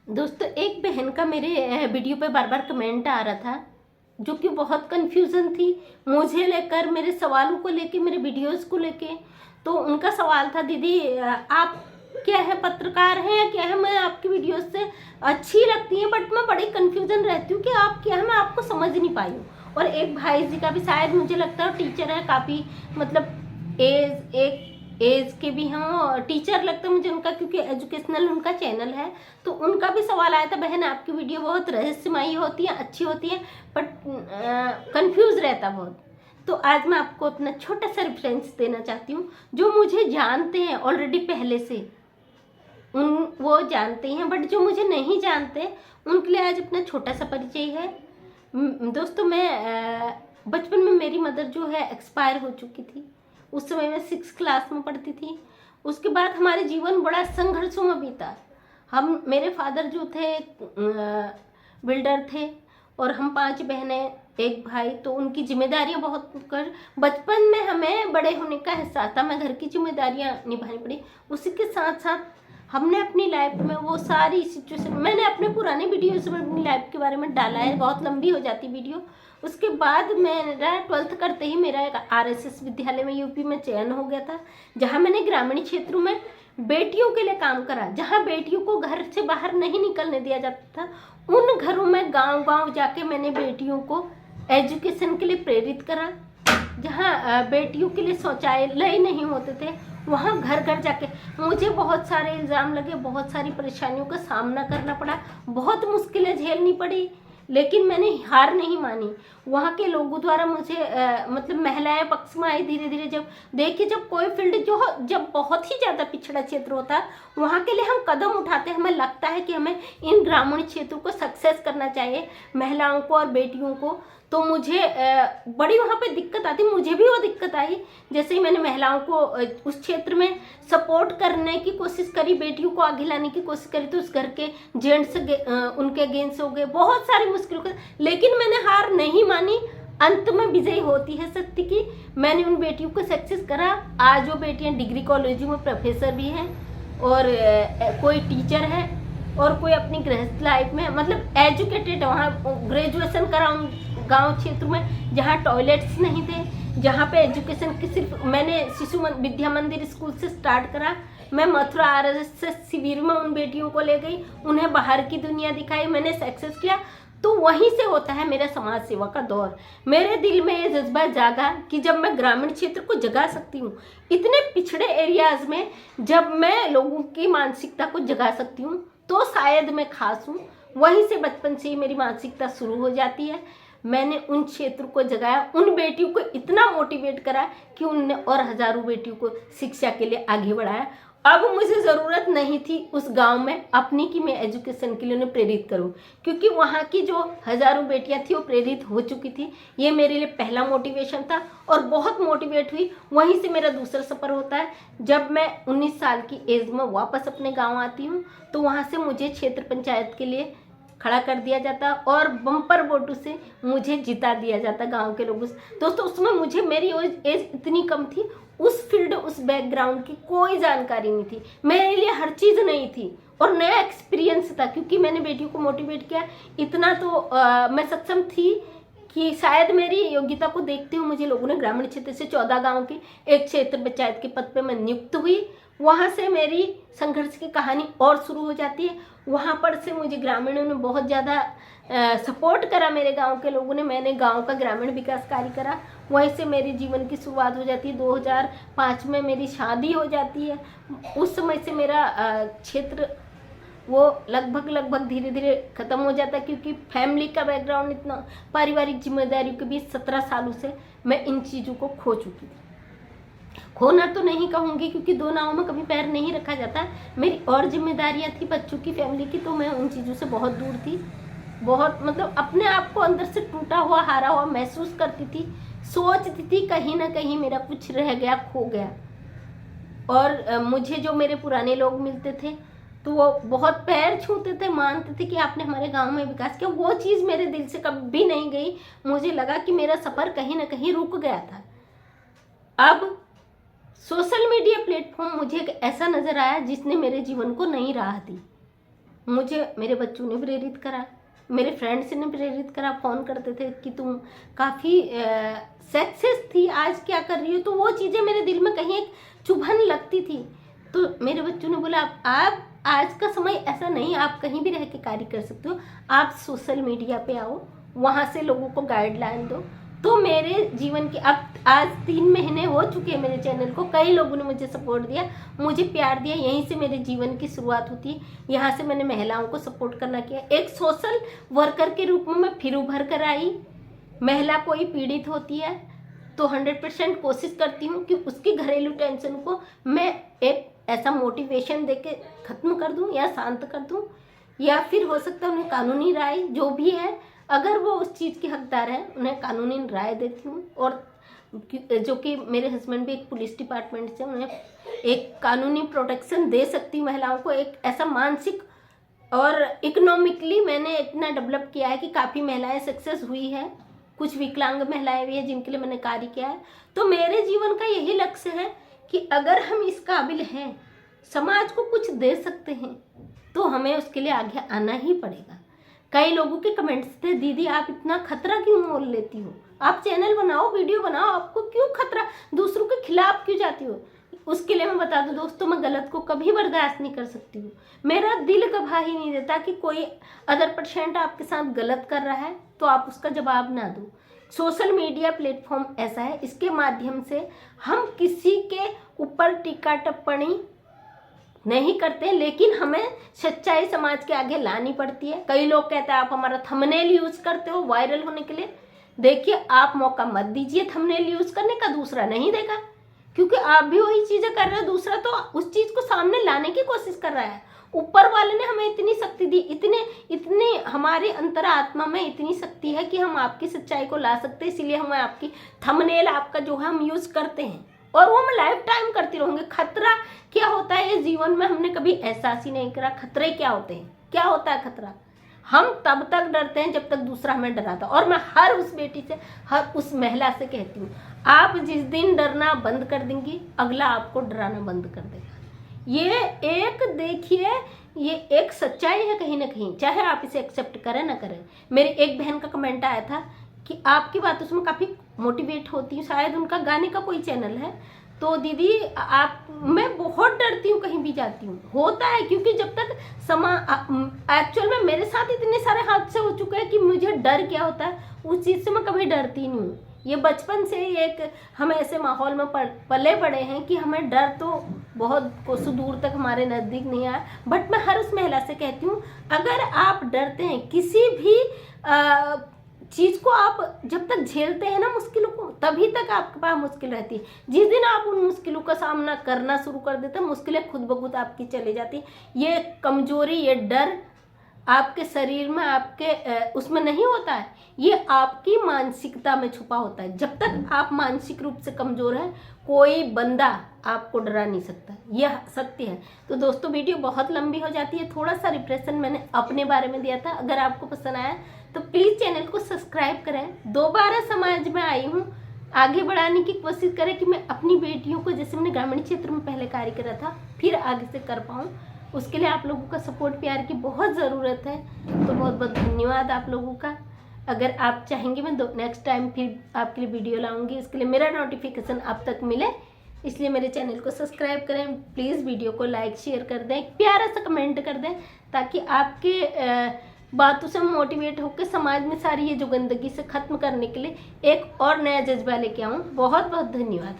दोस्तों, एक बहन का मेरे वीडियो पे बार बार कमेंट आ रहा था, जो कि बहुत कंफ्यूजन थी मुझे लेकर, मेरे सवालों को लेके, मेरे वीडियोस को लेके। तो उनका सवाल था, दीदी आप क्या है, पत्रकार हैं या क्या है? मैं आपकी वीडियोस से अच्छी लगती हैं, बट मैं बड़ी कंफ्यूजन रहती हूँ कि आप क्या है, मैं आपको समझ नहीं पाई हूँ। और एक भाई जी का भी, शायद मुझे लगता है टीचर है, काफ़ी मतलब एक एज के भी हैं, और टीचर लगता है मुझे उनका, क्योंकि एजुकेशनल उनका चैनल है। तो उनका भी सवाल आया था, बहन आपकी वीडियो बहुत रहस्यमयी होती है, अच्छी होती है, बट कंफ्यूज रहता बहुत। तो आज मैं आपको अपना छोटा सा रेफरेंस देना चाहती हूँ। जो मुझे जानते हैं ऑलरेडी पहले से, वो जानते हैं, बट जो मुझे नहीं जानते उनके लिए आज अपना छोटा सा परिचय है। दोस्तों, मैं बचपन में मेरी मदर जो है एक्सपायर हो चुकी थी। उस समय मैं 6 क्लास में पढ़ती थी। उसके बाद हमारे जीवन बड़ा संघर्षों में बीता। मेरे फादर जो थे बिल्डर थे, और हम 5 बहनें, एक भाई। तो उनकी जिम्मेदारियां बहुत कर, बचपन में हमें बड़े होने का एहसास था, मैं घर की जिम्मेदारियां निभानी पड़ी। उसी के साथ साथ हमने अपनी लाइफ में वो सारी सिचुएशन, मैंने अपने पुराने वीडियोस में अपनी लाइफ के बारे में डाला है, बहुत लंबी हो जाती वीडियो। उसके बाद मेरा 12th करते ही मेरा एक RSS विद्यालय में यूपी में चयन हो गया था, जहाँ मैंने ग्रामीण क्षेत्रों में बेटियों के लिए काम करा, जहाँ बेटियों को घर से बाहर नहीं निकलने दिया जाता था। उन घरों में गांव गांव जाके मैंने बेटियों को एजुकेशन के लिए प्रेरित करा। जहाँ बेटियों के लिए शौचालय नहीं होते थे, वहाँ घर घर जाके मुझे बहुत सारे इल्ज़ाम लगे, बहुत सारी परेशानियों का सामना करना पड़ा, बहुत मुश्किलें झेलनी पड़ी, लेकिन मैंने हार नहीं मानी। वहाँ के लोगों द्वारा मुझे मतलब महिलाएं पक्ष में आई। धीरे धीरे जब देखिए, जब कोई फील्ड जब बहुत ही ज़्यादा पिछड़ा क्षेत्र होता है, वहाँ के लिए हम कदम उठाते हैं, हमें लगता है कि हमें इन ग्रामीण क्षेत्रों को सक्सेस करना चाहिए, महिलाओं को और बेटियों को। तो मुझे बड़ी वहाँ पे दिक्कत आती, मुझे भी वो दिक्कत आई। जैसे ही मैंने महिलाओं को उस क्षेत्र में सपोर्ट करने की कोशिश करी, बेटियों को आगे लाने की कोशिश करी, तो उस घर के जेंट्स उनके अगेंस्ट हो गए, बहुत सारी मुश्किलों का, लेकिन मैंने हार नहीं मानी। अंत में विजयी होती है सत्य की। मैंने उन बेटियों को सक्सेस करा। आज वो बेटियां डिग्री कॉलेजों में प्रोफेसर भी हैं, और कोई टीचर है, और कोई अपनी गृहस्थ लाइफ में मतलब एजुकेटेड, वहाँ ग्रेजुएशन करा उन गांव क्षेत्र में जहाँ टॉयलेट्स नहीं थे, जहाँ पे एजुकेशन की सिर्फ, मैंने विद्या मंदिर स्कूल से स्टार्ट करा। मैं मथुरा RSS शिविर में उन बेटियों को ले गई, उन्हें बाहर की दुनिया दिखाई, मैंने सक्सेस किया। तो वहीं से होता है मेरा समाज सेवा का दौर। मेरे दिल में ये जज्बा जागा कि जब मैं ग्रामीण क्षेत्र को जगा सकती हूँ, इतने पिछड़े एरियाज में जब मैं लोगों की मानसिकता को जगा सकती हूँ, तो शायद मैं खास हूँ। वहीं से बचपन से ही मेरी मानसिकता शुरू हो जाती है। मैंने उन क्षेत्र को जगाया, उन बेटियों को इतना मोटिवेट करा कि उनने और हजारों बेटियों को शिक्षा के लिए आगे बढ़ाया। अब मुझे ज़रूरत नहीं थी उस गांव में अपनी कि मैं एजुकेशन के लिए उन्हें प्रेरित करूं, क्योंकि वहाँ की जो हजारों बेटियां थी वो प्रेरित हो चुकी थी। ये मेरे लिए पहला मोटिवेशन था, और बहुत मोटिवेट हुई। वहीं से मेरा दूसरा सफ़र होता है, जब मैं 19 साल की एज में वापस अपने गाँव आती हूँ, तो वहाँ से मुझे क्षेत्र पंचायत के लिए खड़ा कर दिया जाता, और बम्पर वोटों से मुझे जिता दिया जाता गांव के लोगों से। दोस्तों, उसमें मुझे, मेरी एज इतनी कम थी, उस फील्ड, उस बैकग्राउंड की कोई जानकारी नहीं थी, मेरे लिए हर चीज़ नई थी, और नया एक्सपीरियंस था, क्योंकि मैंने बेटियों को मोटिवेट किया। इतना तो मैं सक्षम थी कि शायद मेरी योग्यता को देखते हुए मुझे लोगों ने ग्रामीण क्षेत्र से 14 गाँव के एक क्षेत्र पंचायत के पद पे मैं नियुक्त हुई। वहाँ से मेरी संघर्ष की कहानी और शुरू हो जाती है। वहाँ पर से मुझे ग्रामीणों ने बहुत ज़्यादा सपोर्ट करा, मेरे गांव के लोगों ने। मैंने गांव का ग्रामीण विकास कार्य करा, वहीं से मेरे जीवन की शुरुआत हो जाती है। 2005 में मेरी शादी हो जाती है। उस समय से मेरा क्षेत्र वो लगभग धीरे धीरे ख़त्म हो जाता है, क्योंकि फैमिली का बैकग्राउंड इतना, पारिवारिक जिम्मेदारियों के बीच 17 सालों से मैं इन चीज़ों को खो चुकी थी। खोना तो नहीं कहूँगी, क्योंकि 2 नावों में कभी पैर नहीं रखा जाता। मेरी और जिम्मेदारियां थी बच्चों की, फैमिली की, तो मैं उन चीज़ों से बहुत दूर थी। बहुत मतलब अपने आप को अंदर से टूटा हुआ, हारा हुआ महसूस करती थी। सोचती थी कहीं ना कहीं मेरा कुछ रह गया, खो गया। और मुझे जो मेरे पुराने लोग मिलते थे, तो वो बहुत पैर छूते थे, मानते थे कि आपने हमारे गांव में विकास किया। वो चीज़ मेरे दिल से कभी नहीं गई। मुझे लगा कि मेरा सफ़र कहीं ना कहीं रुक गया था। अब सोशल मीडिया प्लेटफॉर्म मुझे एक ऐसा नज़र आया जिसने मेरे जीवन को नई राह दी। मुझे मेरे बच्चों ने प्रेरित करा, मेरे फ्रेंड्स ने प्रेरित करा, फ़ोन करते थे कि तुम काफ़ी सक्सेस थी, आज क्या कर रही हो। तो वो चीज़ें मेरे दिल में कहीं एक चुभन लगती थी। तो मेरे बच्चों ने बोला आप आज का समय ऐसा नहीं, आप कहीं भी रह के कार्य कर सकते हो, आप सोशल मीडिया पे आओ, वहाँ से लोगों को गाइडलाइन दो। तो मेरे जीवन की अब आज 3 महीने हो चुके हैं मेरे चैनल को, कई लोगों ने मुझे सपोर्ट दिया, मुझे प्यार दिया, यहीं से मेरे जीवन की शुरुआत होती है। यहाँ से मैंने महिलाओं को सपोर्ट करना किया, एक सोशल वर्कर के रूप में मैं फिर उभर कर आई। महिला कोई पीड़ित होती है तो 100% कोशिश करती हूँ कि उसकी घरेलू टेंशन को मैं एक ऐसा मोटिवेशन देके ख़त्म कर दूँ या शांत कर दूँ, या फिर हो सकता है उन्हें कानूनी राय, जो भी है, अगर वो उस चीज़ के हकदार हैं उन्हें कानूनी राय देती हूँ। और जो कि मेरे हस्बैंड भी एक पुलिस डिपार्टमेंट से, उन्हें एक कानूनी प्रोटेक्शन दे सकती हूँ महिलाओं को। एक ऐसा मानसिक और इकोनॉमिकली मैंने इतना डेवलप किया है कि काफ़ी महिलाएं सक्सेस हुई है, कुछ विकलांग महिलाएं भी हैं जिनके लिए मैंने कार्य किया है। तो मेरे जीवन का यही लक्ष्य है कि अगर हम इस काबिल हैं, समाज को कुछ दे सकते हैं, तो हमें उसके लिए आगे आना ही पड़ेगा। कई लोगों के कमेंट्स थे, दीदी आप इतना खतरा क्यों मोल लेती हो, आप चैनल बनाओ, वीडियो बनाओ, आपको क्यों खतरा, दूसरों के खिलाफ क्यों जाती हो। उसके लिए मैं बता दूं दोस्तों, मैं गलत को कभी बर्दाश्त नहीं कर सकती हूँ। मेरा दिल गवाही नहीं देता कि कोई अदर पर्सेंट आपके साथ गलत कर रहा है तो आप उसका जवाब ना दो। सोशल मीडिया प्लेटफॉर्म ऐसा है, इसके माध्यम से हम किसी के ऊपर टीका टिप्पणी नहीं करते, लेकिन हमें सच्चाई समाज के आगे लानी पड़ती है। कई लोग कहते हैं आप हमारा थंबनेल यूज करते हो वायरल होने के लिए। देखिए, आप मौका मत दीजिए थंबनेल यूज करने का, दूसरा नहीं देगा, क्योंकि आप भी वही चीजें कर रहे हो, दूसरा तो उस चीज को सामने लाने की कोशिश कर रहा है। ऊपर वाले ने हमें इतनी शक्ति दी, इतने हमारे अंतरात्मा में इतनी शक्ति है कि हम आपकी सच्चाई को ला सकते हैं। इसीलिए हम आपकी थंबनेल आपका जो है हम यूज करते हैं, और वो हम लाइफ टाइम करते रहेंगे। खतरा क्या होता है इस जीवन में हमने कभी एहसास ही नहीं करा। खतरे क्या होते हैं, क्या होता है खतरा? हम तब तक डरते हैं जब तक दूसरा हमें डराता। और मैं हर उस बेटी से, हर उस महिला से कहती हूँ, आप जिस दिन डरना बंद कर देंगी, अगला आपको डराना बंद कर देगा। ये एक देखिए, ये एक सच्चाई है कहीं ना कहीं, चाहे आप इसे एक्सेप्ट करें ना करें। मेरी एक बहन का कमेंट आया था कि आपकी बातों से मैं काफ़ी मोटिवेट होती हूँ, शायद उनका गाने का कोई चैनल है, तो दीदी आप, मैं बहुत डरती हूँ कहीं भी जाती हूँ। होता है क्योंकि जब तक एक्चुअल में मेरे साथ इतने सारे हादसे हो चुके हैं कि मुझे डर क्या होता है उस चीज़ से मैं कभी डरती नहीं हूँ। ये बचपन से ही एक हम ऐसे माहौल में पले बड़े हैं कि हमें डर तो बहुत कोसों दूर तक हमारे नज़दीक नहीं आया। बट मैं हर उस महिला से कहती हूँ, अगर आप डरते हैं किसी भी चीज़ को, आप जब तक झेलते हैं ना मुश्किलों को, तभी तक आपके पास मुश्किल रहती है। जिस दिन आप उन मुश्किलों का सामना करना शुरू कर देते हैं, मुश्किलें खुद ब खुद आपकी चली जाती। ये कमजोरी, ये डर आपके शरीर में, आपके उसमें नहीं होता है, ये आपकी मानसिकता में छुपा होता है। जब तक आप मानसिक रूप से कमजोर हैं, कोई बंदा आपको डरा नहीं सकता, यह सत्य है। तो दोस्तों, वीडियो बहुत लंबी हो जाती है, थोड़ा सा रिप्रेशन मैंने अपने बारे में दिया था। अगर आपको पसंद आया तो प्लीज़ चैनल को सब्सक्राइब करें। दोबारा समाज में आई हूँ, आगे बढ़ाने की कोशिश करें कि मैं अपनी बेटियों को, जैसे मैंने ग्रामीण क्षेत्र में पहले कार्य करा था, फिर आगे से कर पाऊँ। उसके लिए आप लोगों का सपोर्ट, प्यार की बहुत ज़रूरत है। तो बहुत बहुत धन्यवाद आप लोगों का। अगर आप चाहेंगे मैं नेक्स्ट टाइम फिर आपके लिए वीडियो लाऊंगी, इसके लिए मेरा नोटिफिकेशन आप तक मिले, इसलिए मेरे चैनल को सब्सक्राइब करें। प्लीज़ वीडियो को लाइक शेयर कर दें, एक प्यारा सा कमेंट कर दें, ताकि आपके बातों से मोटिवेट होकर समाज में सारी ये जो गंदगी से ख़त्म करने के लिए एक और नया जज्बा लेके आऊँ। बहुत बहुत धन्यवाद।